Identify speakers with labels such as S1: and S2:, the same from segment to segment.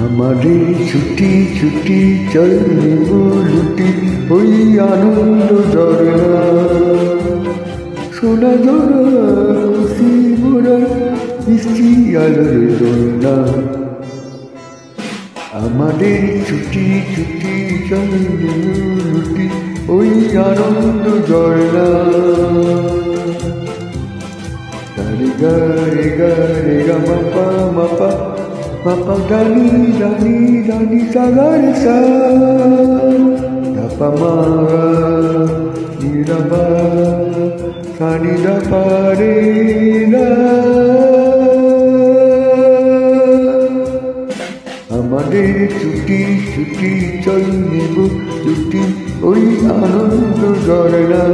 S1: আমাদের ছুটি ছুটি চল নেব লুটি ওই আনন্দ ঝরনা সোনা ধরা খুশি মোরা মিষ্টি আলোর দোলনা আমাদের ছুটি ছুটি চল নেব লুটি ওই আনন্দ ঝরনা রে গা রে গা মাপা মাপা Papa Dani Dani Dani Sagarsa Dapa Mara Niraba Sani Dapa Rena আমাদের ছুটি ছুটি চল নেব ছুটি ওই আনন্দ ঝরনা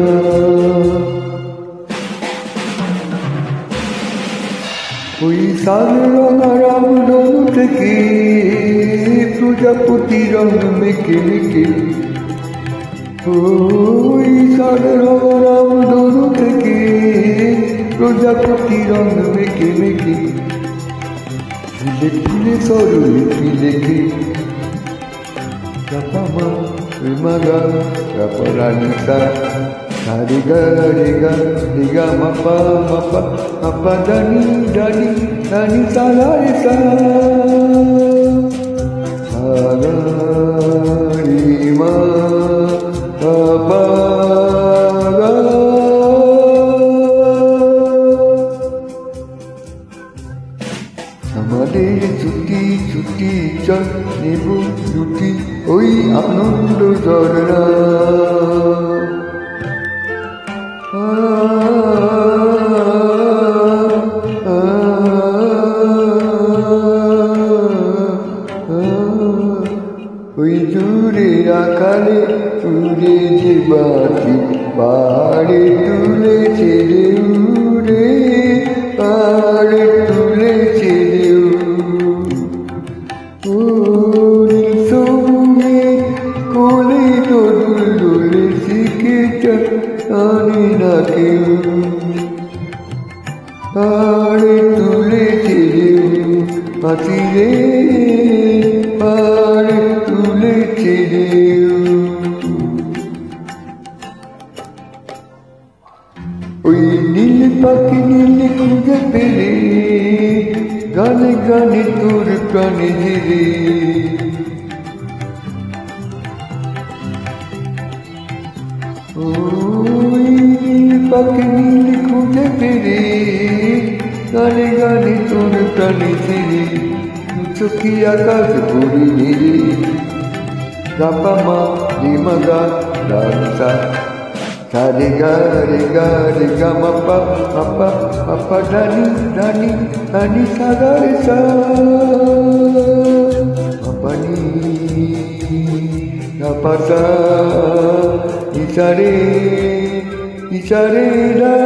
S1: ওই সাল রঙা রামধনু থেকে প্রজাপতি রঙ মেকে মেকে ওই সাল রঙা রামধনু থেকে প্রজাপতি রঙ মেকে মেকে ফুলে ফুলে স্বরলিপি লেখে রাপামা মাগা রাপারানিতা Re ga mapa mapa mapa dani dani dani sagarsa Sagari ma papa ga আমাদের ছুটি ছুটি চল নেব ছুটি ওই আনন্দ ঝরনা ওই দূরে আকালে উড়ে যে বাতি পাহাড়ে তুলেছে রে উড়ে পাহাড়ে তুলেছে রে উড়ে সবুজে কোলে তো দুলে শিখেছে আনি না কেউ পাহাড়ে তুলেছে রে হাতি রে পাহাড়ে তুলেছে রে ওই নীল পাখি নীল খুঁজে পেলে গানে গানে তোর প্রাণে জেরে ওই নীল পাখি নীল খুঁজে পেলে গানে গানে তোর প্রাণে জেরে চোখি আকাশ ভরি নেরে গাপা মা রিমাগা ডান্সা রে গা মাপা মাপা মাপা ডানি ডানি ডানি সাগারসা মাপানি গাপাসা ইশারে ইশারে রা